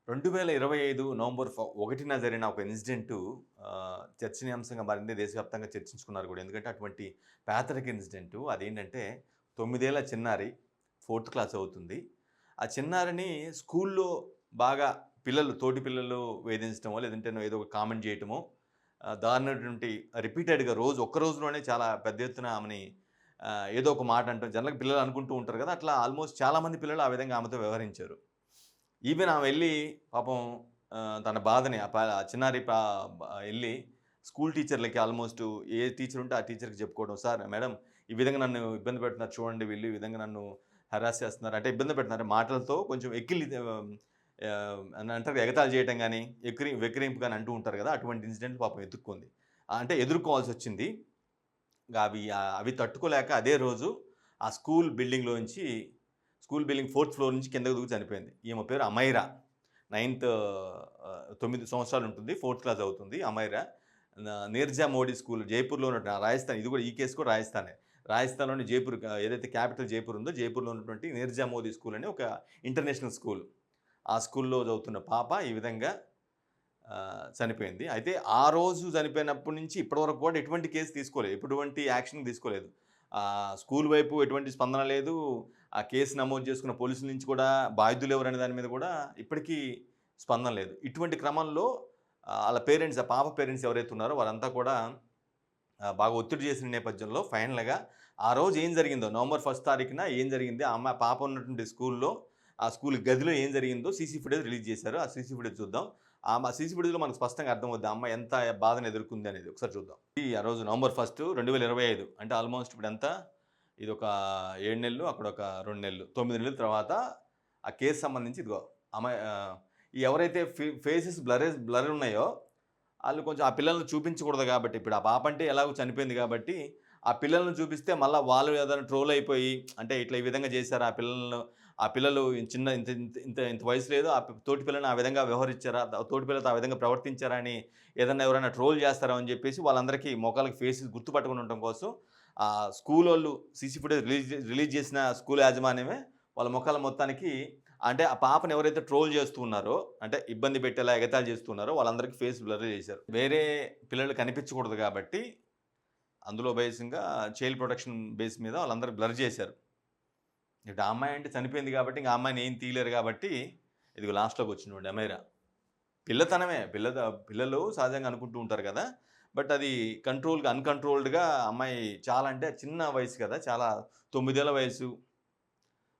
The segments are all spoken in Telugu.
2025 నవంబర్ 1న జరిగిన ఒక ఇన్సిడెంటు చర్చనీయాంశంగా మారింది. దేశవ్యాప్తంగా చర్చించుకున్నారు గూడా. ఎందుకంటే అటువంటి పేతరిక ఇన్సిడెంటు. అదేంటంటే 9 ఏళ్ల చిన్నారి, ఫోర్త్ క్లాస్ చదువుతుంది. ఆ చిన్నారిని స్కూల్‌లో బాగా తోటి పిల్లలు వేధించడమో, లేదంటే ఏదో ఒక కామెంట్ చేయటమో, దారుణమైనటువంటి రిపీటెడ్‌గా ఒక్క రోజులోనే చాలా పెద్ద ఎత్తున ఆమెని ఏదో ఒక మాట అంటం. జనరల్‌గా పిల్లలు అనుకుంటూ ఉంటారు గదా! అట్లా ఆల్‌మోస్ట్ చాలామంది పిల్లలు ఆ విధంగా ఆమెతో వ్యవహరించారు. ఈవెన్ ఆమె వెళ్లి పాపం తన బాధని ఆ చిన్నారి బ ఎళ్లి స్కూల్ టీచర్‌లకి ఆల్‌మోస్ట్ ఏ టీచర్ ఉంటే ఆ టీచర్‌కి చెప్పుకోవడం. సార్, మేడం, ఈ విధంగా నన్ను ఇబ్బంది పెడుతున్నారు చూడండి వీళ్ళు. ఈ విధంగా నన్ను హరాస్ చేస్తున్నారు. అంటే ఇబ్బంది పెడుతున్నారు. మాటలతో కొంచెం అని అంటారు, ఎగతాళి చేయటం గాని, వెక్కిరింపు గాని అంటూ ఉంటారు గదా! అటువంటి ఇన్సిడెంట్లు పాపం ఎదుర్కొంది. అంటే ఎదుర్కోవాల్సొచ్చింది. అవి తట్టుకోలేక అదే రోజు ఆ స్కూల్ బిల్డింగ్ 4థ్ ఫ్లోర్ నుంచి కిందకి దూకి చనిపోయింది. ఈమె పేరు అమైరా. 9 సంవత్సరాలు ఉంటుంది. 4థ్ క్లాస్ చదువుతుంది అమైరా. నీరజా మోడీ స్కూల్ జైపూర్‌లో ఉన్నటువంటి రాజస్థాన్, ఇది కూడా ఈ కేసు కూడా రాజస్థానే. రాజస్థాన్‌లోని జైపూర్, ఏదైతే క్యాపిటల్ జైపూర్ ఉందో, జైపూర్‌లో ఉన్నటువంటి నీరజా మోదీ స్కూల్ అని ఒక ఇంటర్నేషనల్ స్కూల్. ఆ స్కూల్‌లో చదువుతున్న పాప ఈ విధంగా చనిపోయింది. అయితే ఆ రోజు చనిపోయినప్పటి నుంచి ఇప్పటి వరకు కూడా ఎటువంటి కేస్ తీసుకోలేదు. ఎటువంటి యాక్షన్ తీసుకోలేదు. స్కూల్ వైపు ఎటువంటి స్పందన లేదు. ఆ కేసు నమోదు చేసుకున్న పోలీసుల నుంచి కూడా బాధితులెవరనే దాని మీద కూడా ఇప్పటికీ స్పందన లేదు. ఇటువంటి క్రమంలో ఆళ్ళ పేరెంట్స్, ఆ పాప పేరెంట్స్ ఎవరైతే ఉన్నారో వారంతా కూడా బాగా ఒత్తిడి చేసిన నేపథ్యంలో ఫైనల్‌గా ఆ రోజు ఏం జరిగిందో, నవంబర్ 1 తారీఖున ఏం జరిగింది, పాప ఉన్నటువంటి స్కూల్‌లో, ఆ స్కూల్ గదిలో ఏం జరిగిందో సీసీ ఫుటేజ్ రిలీజ్ చేశారు. ఆ సీసీ ఫుటేజ్ చూద్దాం. సీసీ ఫుటేజ్‌లో మనకు స్పష్టంగా అర్థమవుద్ది ఆ అమ్మాయి ఎంత బాధను ఎదుర్కొంది అనేది. ఒకసారి చూద్దాం. ఆ రోజు నవంబర్ 1 2025 అంటే ఆల్‌మోస్ట్ ఇప్పుడెంత, ఇదొక 7 నెలలు, అక్కడొక 2 నెలలు, 9 నెలల తర్వాత ఆ కేస్ సంబంధించి ఇదిగో అమ్మాయి ఎవరైతే ఫేసెస్ బ్లర్ ఉన్నాయో ఆళ్ళు కొంచెం ఆ పిల్లల్ని చూపించకూడదు గాబట్టి, ఇప్పుడు ఆ పాప అంటే ఎలాగో చనిపోయింది గాబట్టి, ఆ పిల్లల్ని చూపిస్తే మళ్ళా వాళ్ళు ఏదైనా ట్రోల్ అయిపోయి, అంటే ఇట్లా ఈ విధంగా చేశారు ఆ పిల్లలు చిన్న ఇంత ఇంత ఇంత ఇంత వయసు లేదు. తోటి పిల్లని ఆ విధంగా వ్యవహరించారా? తోటి పిల్లలతో ఆ విధంగా ప్రవర్తించారా అని ఎవరైనా ట్రోల్ చేస్తారో అని చెప్పేసి వాళ్ళందరికీ మొఖాలకి ఫేసెస్ గుర్తుపట్టకుండా ఉండటం కోసం స్కూలోళ్ళు సీసీ ఫుటేజ్ రిలీజ్ చేసిన స్కూల్ యాజమాన్యమే వాళ్ళ మొఖాల మొత్తానికి, అంటే ఆ పాపని ఎవరైతే ట్రోల్ చేస్తూ ఉన్నారో, అంటే ఇబ్బంది పెట్టేలా ఎగతాళి చేస్తున్నారో వాళ్ళందరికీ ఫేస్ బ్లర్ చేశారు. వేరే పిల్లలు కనిపించకూడదు కాబట్టి అందులో బేసిక్‌గా చైల్డ్ ప్రొటెక్షన్ బేస్ మీద వాళ్ళందరూ బ్లర్ చేశారు. ఇప్పుడు ఆ అమ్మాయి అంటే చనిపోయింది కాబట్టి ఇంక ఆ అమ్మాయిని ఏం తీయలేరు కాబట్టి ఇదిగో లాస్ట్‌లోకొచ్చింది చూడండి అమైరా. పిల్లతనమే. పిల్లలు సహజంగా అనుకుంటూ ఉంటారు కదా! బట్ అది అన్‌కంట్రోల్డ్‌గా అమ్మాయి, చాలా అంటే చిన్న వయసు కదా! చాలా 9 ఏళ్ల వయసు.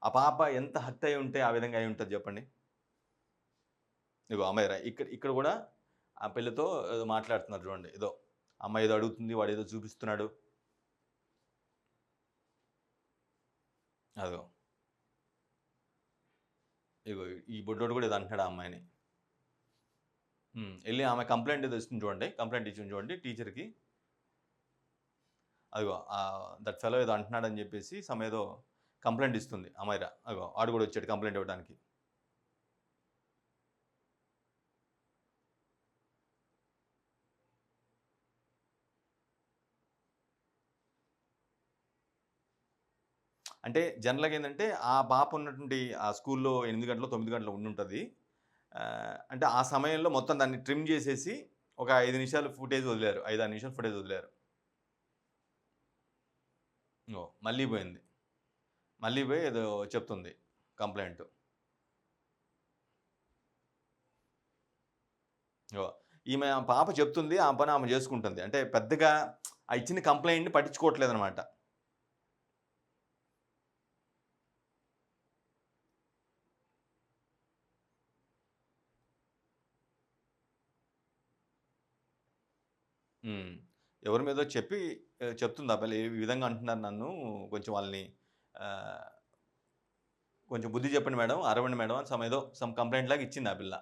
ఆ పాప ఎంత హర్ట్ అయ్యి ఉంటే ఆ విధంగా అయ్యి ఉంటది చెప్పండి. ఇగో అమ్మాయి ఇక్కడ ఇక్కడ గూడా ఆ పిల్లతో ఏదో మాట్లాడుతున్నారు చూడండి. అమ్మాయి ఏదో అడుగుతుంది. వాడేదో చూపిస్తున్నాడు. అదిగో. ఇగో ఈ బుడ్డోడు గూడా ఏదో అంటున్నాడు ఆ అమ్మాయిని. ఎళ్లి ఆమె కంప్లెయింట్ ఏదో ఇస్తుంది చూడండి. కంప్లెయింట్ ఇచ్చింది చూడండి టీచర్‌కి. అదిగో దట్ ఫెలో ఏదో అంటున్నాడని జెప్పేసి ఏదో కంప్లెయింట్ ఇస్తుంది అమైరా. అదిగో ఆడు గూడా వచ్చాడు కంప్లెయింట్ ఇవ్వడానికి. అంటే జనరల్‌గా ఏందంటే, ఆ పాప ఉన్నటువంటి ఆ స్కూల్‌లో 8 గంటలో, 9 గంటలో ఉండుంటది. అంటే ఆ సమయంలో మొత్తం దాన్ని ట్రిమ్ జేసేసి ఒక 5 నిమిషాలు ఫుటేజ్ వదిలారు. 5, 6 నిమిషాలు ఫుటేజ్ వదిలారు. మళ్ళీ పోయింది. మళ్ళీ పోయి ఏదో చెప్తుంది కంప్లెయింట్. ఆ పాప చెప్తుంది. ఆ పని ఆమె జేసుకుంటుంది. అంటే పెద్దగా ఆ ఇచ్చిన కంప్లెయింట్‌ని పట్టించుకోవట్లేదనమాట. హ్మ్. ఎవరి మీదో చెప్పి చెప్తుంది ఆ పిల్ల. ఈ విధంగా అంటున్నారు నన్ను. కొంచెం వాళ్ళని ఆహ్, కొంచెం బుద్ధి చెప్పండి మేడం, అరవండి మేడం అని సమ్ కంప్లెయింట్ లాగా ఇచ్చింది ఆ పిల్ల.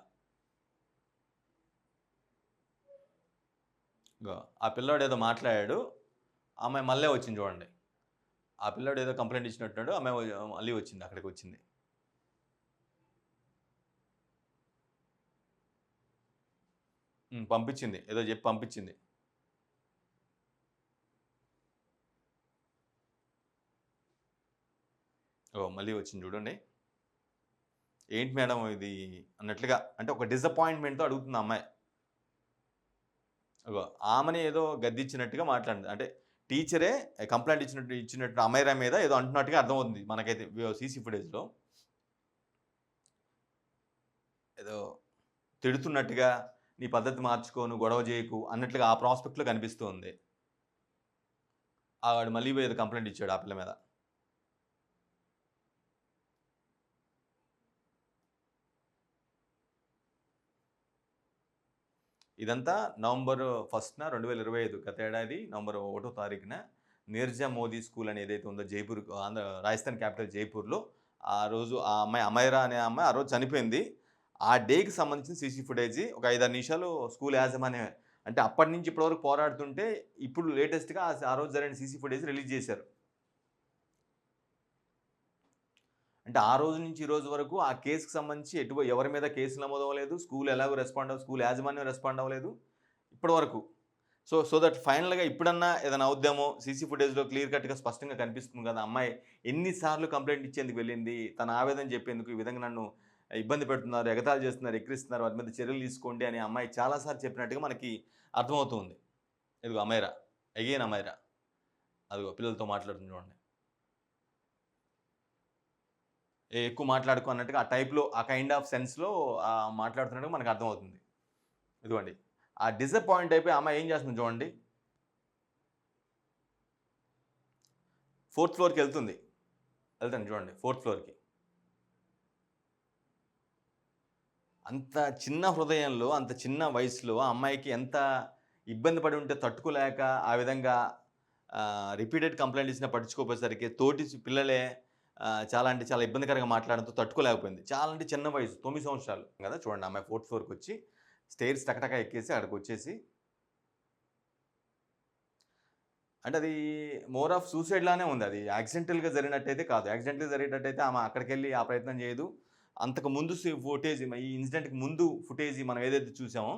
ఇగో ఆ పిల్లోడేదో మాట్లాడాడు. ఆ అమ్మాయి మళ్ళే వచ్చింది చూడండి. ఆ పిల్లోడు ఏదో కంప్లెయింట్ ఇచ్చినట్టున్నాడు. ఆ అమ్మాయి మళ్ళీ వచ్చింది. అక్కడికొచ్చింది. పంపించింది. ఏదో చెప్పి పంపించింది. మళ్ళీ వచ్చింది చూడండి. ఏంటి మేడం ఇది అన్నట్లుగా అంటే ఒక డిసప్పాయింట్‌మెంట్‌తో అడుగుతుంది ఆ అమ్మాయి. అగో ఆమెని ఏదో గద్దించినట్టుగా మాట్లాడింది. అంటే టీచరే కంప్లెయింట్ ఇచ్చినట్టు అమైరా మీద ఏదో అంటున్నట్టుగా అర్థమవుతుంది మనకైతే సీసీ ఫుటేజ్‌లో. ఏదో తిడుతున్నట్టుగా, "నీ పద్ధతి మార్చుకో, నువ్వు గొడవ చేయకు" అన్నట్లుగా ఆ ప్రాస్పెక్ట్‌లో కనిపిస్తూ ఉంది. వాడు మళ్ళీ పోయి ఏదో కంప్లెయింట్ ఇచ్చాడు ఆ పిల్ల మీద. ఇదంతా నవంబర్ 1న 2025 గత ఏడాది నవంబర్ 1 తారీఖున నీర్జా మోదీ స్కూల్ అని ఏదైతే ఉందో జైపూర్ రాజస్థాన్ క్యాపిటల్ జైపూర్‌లో ఆ రోజు ఆ అమ్మాయి అమైరా అనే అమ్మాయి ఆ రోజు చనిపోయింది. ఆ డేకి సంబంధించిన సీసీ ఫుటేజి ఒక 5, 6 నిమిషాలు స్కూల్ యాజమాన్యం అంటే అప్పటి నుంచి ఇప్పటి వరకు పోరాడుతుంటే ఇప్పుడు లేటెస్ట్‌గా ఆ రోజు జరిగిన సీసీ ఫుటేజ్ రిలీజ్ చేశారు. అంటే ఆ రోజు నుంచి ఈ రోజు వరకు ఆ కేస్‌కి సంబంధించి ఎవరి మీద కేసులు నమోదవ్వలేదు. స్కూల్ ఎలాగో స్కూల్ యాజమాన్యం రెస్పాండ్ అవ్వలేదు ఇప్పటి వరకు. సో దట్ ఫైనల్‌గా ఇప్పుడన్నా ఏదైనా అవుద్దేమో సీసీ ఫుటేజ్‌లో క్లియర్ కట్‌గా స్పష్టంగా కనిపిస్తుంది కదా! అమ్మాయి ఎన్ని సార్లు కంప్లెయింట్ ఇచ్చేందుకు వెళ్ళింది. తన ఆవేదన చెప్పేందుకు ఈ విధంగా నన్ను ఇబ్బంది పెడుతున్నారు, ఎగతాళి చేస్తున్నారు, ఎక్కిరిస్తున్నారు. వారి మీద చర్యలు తీసుకోండి అని అమ్మాయి చాలా సార్లు చెప్పినట్టుగా మనకి అర్థమవుతుంది. ఇదిగో అమైరా. అగైన్ అమైరా. అదిగో పిల్లలతో మాట్లాడుతుంది చూడండి. ఎక్కువ మాట్లాడకు అన్నట్టుగా ఆ టైప్‌లో ఆ కైండ్ ఆఫ్ సెన్స్‌లో మాట్లాడుతున్నట్టుగా మనకు అర్థమవుతుంది. ఇదిగోండి. ఆ డిసప్పాయింట్ అయిపోయి ఆ అమ్మాయి ఏం చేస్తుంది చూడండి. 4థ్ ఫ్లోర్‌కెళ్తుంది. ఎళ్తాను చూడండి 4థ్ ఫ్లోర్‌కి. అంత చిన్న హృదయంలో, అంత చిన్న వయసులో ఆ అమ్మాయికి ఎంత ఇబ్బంది పడి ఉంటే తట్టుకోలేక ఆ విధంగా రిపీటెడ్ కంప్లెయింట్ ఇచ్చినా పట్టించుకోకపోయేసరికి తోటి పిల్లలే చాలా అంటే చాలా ఇబ్బందికరంగా మాట్లాడడంతో తట్టుకోలేకపోయింది. చాలా అంటే చిన్న వయసు 9 సంవత్సరాలు కదా! చూడండి ఆ అమ్మాయి 4థ్ ఫ్లోర్‌కొచ్చి స్టెయిర్స్ టకటక ఎక్కేసి అక్కడికొచ్చేసి అంటే అది మోర్ ఆఫ్ సూసైడ్ లానే ఉంది. అది యాక్సిడెంటల్‌గా జరిగినట్టయితే కాదు. యాక్సిడెంటల్‌గా జరిగేటట్టయితే ఆమె అక్కడికెళ్ళి ఆ ప్రయత్నం చేయదు. అంతకు ముందు ఫుటేజ్ ఈ ఇన్సిడెంట్‌కి ముందు ఫుటేజ్ మనం ఏదైతే చూసామో,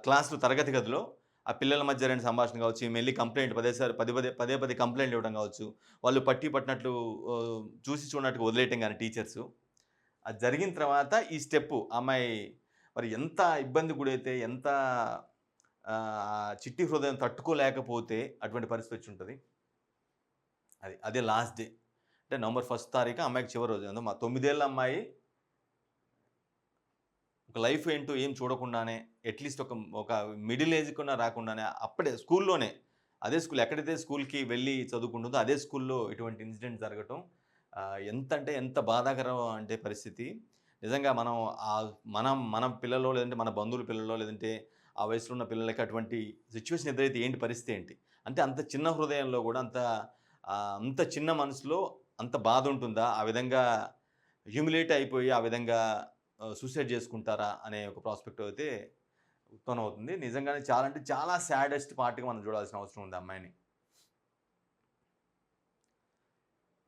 క్లాస్‌లో తరగతి గదిలో ఆ పిల్లల మధ్య జరిగిన సంభాషణ కావచ్చు, ఈమె ఎళ్లి కంప్లెయింట్ పదే పదే కంప్లెయింట్లు ఇవ్వడం కావచ్చు, వాళ్ళు పట్టినట్లు చూసి చూడనట్టుగా వదిలేయటం గాని టీచర్సు. అది జరిగిన తర్వాత ఈ స్టెప్పు అమ్మాయి మరి ఎంత ఇబ్బందికి గురైతే, ఎంత చిట్టి హృదయం తట్టుకోలేకపోతే అటువంటి పరిస్థితి వచ్చుంటది. అదే లాస్ట్ డే. అంటే నవంబర్ 1 తారీఖు అమ్మాయికి చివరి రోజు. మా 9 ఏళ్ల అమ్మాయి ఒక లైఫ్ ఏంటో ఏం చూడకుండానే అట్‌లీస్ట్ ఒక మిడిల్ ఏజ్ కన్నా రాకుండానే అప్పుడే స్కూల్లోనే అదే స్కూల్ ఎక్కడైతే స్కూల్‌కి వెళ్లి చదువుకుంటుందో అదే స్కూల్‌లో ఇటువంటి ఇన్సిడెంట్ జరగటం ఎంతంటే ఎంత బాధాకరం అంటే పరిస్థితి. నిజంగా మన పిల్లలో లేదంటే మన బంధువుల పిల్లలో లేదంటే ఆ వయసులో ఉన్న పిల్లలకి అటువంటి సిట్యుయేషన్ ఎదురైతే ఏంటి పరిస్థితి ఏంటి? అంటే అంత చిన్న హృదయంలో గూడా అంత చిన్న మనసులో అంత బాధ ఉంటుందా? ఆ విధంగా హ్యూమిలేట్ అయిపోయి ఆ విధంగా సూసైడ్ చేసుకుంటారా అనే ఒక ప్రాస్పెక్టివ్ అయితే ఉత్పన్నమవుతుంది. నిజంగానే చాలా అంటే చాలా సాడెస్ట్ పార్ట్‌గా మనం చూడాల్సిన అవసరం ఉంది ఆ అమ్మాయిని.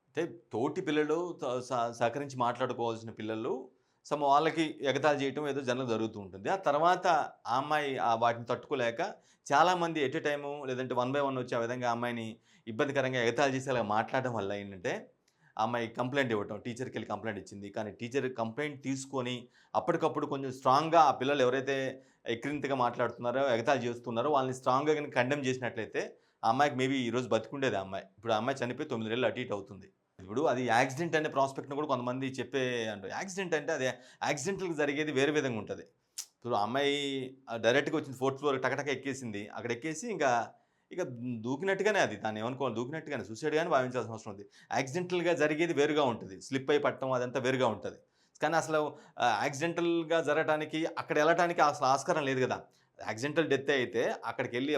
అంటే తోటి పిల్లలు త స సహకరించి మాట్లాడుకోవాల్సిన పిల్లలు వాళ్ళకి ఎగతాళి చేయటం ఏదో జరుగుతూ ఉంటుంది. ఆ తర్వాత ఆ అమ్మాయి వాటిని తట్టుకోలేక చాలామంది ఎట్ ఎ టైము లేదంటే వన్ బై వన్ వచ్చి ఆ విధంగా ఆ అమ్మాయిని ఇబ్బందికరంగా ఎగతాళి చేసేలాగా మాట్లాడడం వల్ల ఏంటంటే, ఆ అమ్మాయి కంప్లెయింట్ ఇవ్వటం. టీచర్‌కెళ్ళి కంప్లెయింట్ ఇచ్చింది. కానీ టీచర్ కంప్లెయింట్ తీసుకొని అప్పటికప్పుడు కొంచెం స్ట్రాంగ్‌గా ఆ పిల్లలు ఎవరైతే ఎక్కిరింతగా మాట్లాడుతున్నారో, ఎగతాళి చేస్తున్నారో వాళ్ళని స్ట్రాంగ్‌గా గనుక కండెమ్ చేసినట్లయితే ఆ అమ్మాయికి మేబీ ఈరోజు బతికుండేది ఆ అమ్మాయి. ఇప్పుడు ఆ అమ్మాయి చనిపోయి 9 నెలలు అటు ఇటు అవుతుంది. ఇప్పుడు అది యాక్సిడెంట్ అనే ప్రాస్పెక్ట్‌ని కూడా కొంతమంది యాక్సిడెంట్ అంటే అది యాక్సిడెంటల్‌గా జరిగేది వేరే విధంగా ఉంటది. ఇప్పుడు ఆ అమ్మాయి డైరెక్ట్‌గా వచ్చింది 4థ్ ఫ్లోర్ టకటక ఎక్కేసింది. అక్కడ ఎక్కేసి ఇక దూకినట్టుగానే అది దాన్ని ఏమనుకోవాలి దూకినట్టుగానే సూసైడ్‌గానే భావించాల్సిన అవసరం ఉంది. యాక్సిడెంటల్‌గా జరిగేది వేరుగా ఉంటది. స్లిప్ అయి పడటం అదంతా వేరుగా ఉంటది. కానీ అసలు యాక్సిడెంటల్‌గా జరగటానికి అక్కడ ఎళ్ళటానికి అసలు ఆస్కారం లేదు గదా! యాక్సిడెంటల్ డెత్తే అయితే అక్కడికెళ్ళి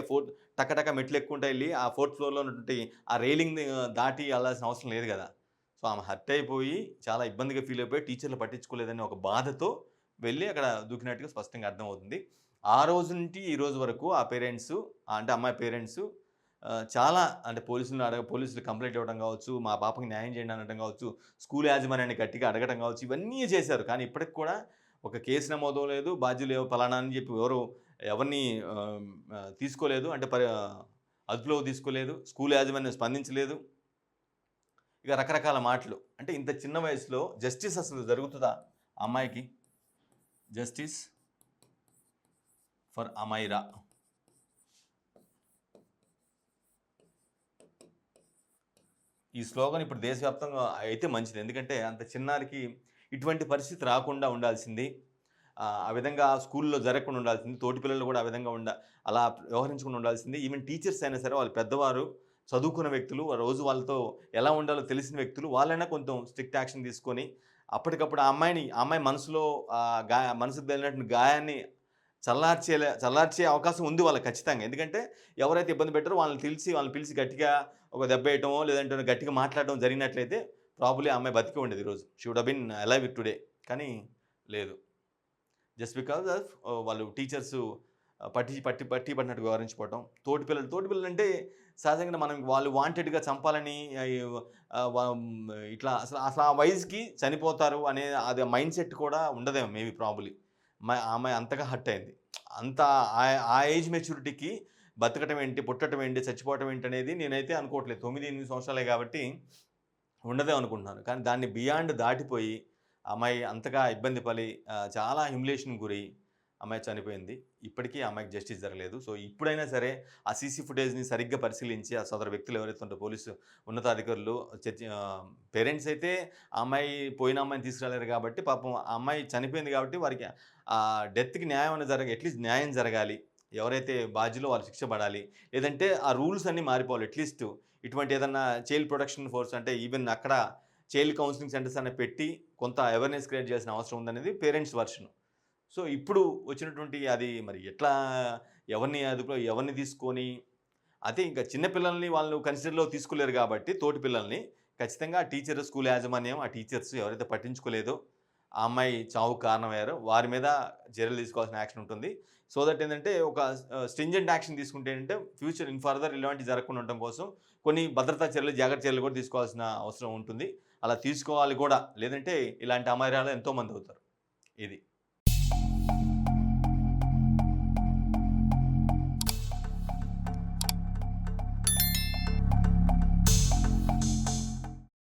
టకటక మెట్లెక్కుంటా ఎళ్లి ఆ 4థ్ ఫ్లోర్‌లో ఉన్నటువంటి ఆ రైలింగ్‌ని దాటి ఎళ్ళాల్సిన అవసరం లేదు గదా! సో, ఆమె హర్ట్ అయిపోయి చాలా ఇబ్బందిగా ఫీల్ అయిపోయి టీచర్లు పట్టించుకోలేదనే ఒక బాధతో వెళ్లి అక్కడ దూకినట్టుగా స్పష్టంగా అర్థమవుతుంది. ఆ రోజు నుండి ఈ రోజు వరకు ఆ పేరెంట్సు అంటే అమ్మాయి పేరెంట్సు చాలా అంటే పోలీసులు కంప్లెయింట్ ఇవ్వడం గావచ్చు, మా పాపకి న్యాయం చేయండి అనడం గావచ్చు, స్కూల్ యాజమాన్యాన్ని గట్టిగా అడగడం గావచ్చు, ఇవన్నీ చేశారు. కానీ ఇప్పటికి కూడా ఒక కేసు నమోదవ్వలేదు. బాధ్యులు పలానా అని చెప్పి ఎవరిని ఆహ్, ఆహ్, తీసుకోలేదు. అంటే అదుపులోకి తీసుకోలేదు. స్కూల్ యాజమాన్యం స్పందించలేదు. ఇక రకరకాల మాటలు. అంటే ఇంత చిన్న వయసులో జస్టిస్ అసలు జరుగుతుందా ఆ అమ్మాయికి? Justice for Amaira. ఈ స్లోగన్ ఇప్పుడు దేశవ్యాప్తంగా అయితే మంచిది. ఎందుకంటే అంత చిన్నారికి ఇటువంటి పరిస్థితి రాకుండా ఉండాల్సింది. ఆ విధంగా స్కూల్‌లో జరగకుండా ఉండాల్సింది. తోటి పిల్లలు కూడా ఆ విధంగా అలా వ్యవహరించకుండా ఉండాల్సింది. ఈవెన్ టీచర్స్ అయినా సరే వాళ్ళు పెద్దవారు, చదువుకున్న వ్యక్తులు, ఆ రోజు వాళ్ళతో ఎలా ఉండాలో తెలిసిన వ్యక్తులు వాళ్ళైనా కొంచెం స్ట్రిక్ట్ యాక్షన్ తీసుకొని అప్పటికప్పుడు ఆ అమ్మాయి మనసులో మనసుకు తగిలినటువంటి గాయాన్ని చల్లార్చే అవకాశం ఉంది వాళ్ళకి ఖచ్చితంగా. ఎందుకంటే ఎవరైతే ఇబ్బంది పెట్టారో వాళ్ళని పిలిచి గట్టిగా ఒక దెబ్బేయటమో, లేదంటే గట్టిగా మాట్లాడడం జరిగినట్లయితే ప్రాబబ్లీ ఆ అమ్మాయి బతికే ఉండేది ఈరోజు. She would have been alive today. కానీ లేదు. జస్ట్ బికాజ్ ఆఫ్ వాళ్ళు టీచర్సు పట్టినట్టు వ్యవహరించుకోవటం. తోటి పిల్లలంటే సహజంగానే వాళ్ళు వాంటెడ్‌గా చంపాలని ఇట్లా అసలు ఆ వయసుకి చనిపోతారు అనే అది మైండ్ సెట్ కూడా ఉండదేమో మేబీ ప్రాబబ్లీ. ఆ అమ్మాయి అంతగా హర్ట్ అయింది. అంత ఆ ఏజ్ మెచ్యూరిటీకి బతకటం ఏంటి, పుట్టటం ఏంటి, చచ్చిపోవటం ఏంటనేది నేనైతే అనుకోవట్లేదు. 9, 8 సంవత్సరాలే కాబట్టి ఉండదేమో అనుకుంటున్నాను. కానీ దాన్ని బియాండ్ దాటిపోయి అమ్మాయి అంతగా ఇబ్బంది పడి చాలా హ్యూమిలియేషన్‌కి గురై అమ్మాయి చనిపోయింది. ఇప్పటికీ ఆ అమ్మాయికి జస్టిస్ జరగలేదు. సో, ఇప్పుడైనా సరే ఆ సీసీ ఫుటేజ్‌ని సరిగ్గా పరిశీలించి ఆ సదరు వ్యక్తులు ఎవరైతే ఉంటారో పోలీసు ఉన్నతాధికారులు పేరెంట్స్ అయితే ఆ పోయిన అమ్మాయిని తీసుకురాలేరు కాబట్టి పాపం ఆ అమ్మాయి చనిపోయింది కాబట్టి వారికి డెత్‌కి న్యాయం అనేది అట్‌లీస్ట్ న్యాయం జరగాలి. ఎవరైతే బాధ్యులో వాళ్ళు శిక్ష పడాలి. లేదంటే ఆ రూల్స్ అన్నీ మారిపోవాలి. అట్‌లీస్ట్ ఇటువంటి ఏదన్నా చైల్డ్ ప్రొటెక్షన్ ఫోర్స్ అంటే ఈవెన్ అక్కడ చైల్డ్ కౌన్సిలింగ్ సెంటర్స్ అనేవి పెట్టి కొంత అవేర్‌నెస్ క్రియేట్ చేయాల్సిన అవసరం ఉందనేది పేరెంట్స్ వర్షన్. సో, ఇప్పుడు వచ్చినటువంటి అది మరి ఎట్లా ఎవరిని తీసుకొని అదే ఇంకా చిన్న పిల్లల్ని వాళ్ళు కన్సిడర్‌లో తీసుకోలేరు కాబట్టి తోటి పిల్లల్ని ఖచ్చితంగా స్కూల్ యాజమాన్యం, ఆ టీచర్స్ ఎవరైతే పట్టించుకోలేదో ఆ అమ్మాయి చావుకు కారణమయ్యారో వారి మీద చర్యలు తీసుకోవాల్సిన యాక్షన్ ఉంటుంది. సో దట్ ఏంటంటే ఒక స్ట్రింజెంట్ యాక్షన్ తీసుకుంటే ఏంటంటే ఫ్యూచర్ ఫర్దర్ ఇలాంటివి జరగకుండా ఉండటం కోసం కొన్ని భద్రతా చర్యలు, జాగ్రత్త చర్యలు కూడా తీసుకోవాల్సిన అవసరం ఉంటుంది. అలా తీసుకోవాలి కూడా. లేదంటే ఇలాంటి అమాయకురాలు ఎంతోమంది అవుతారు. ఇది.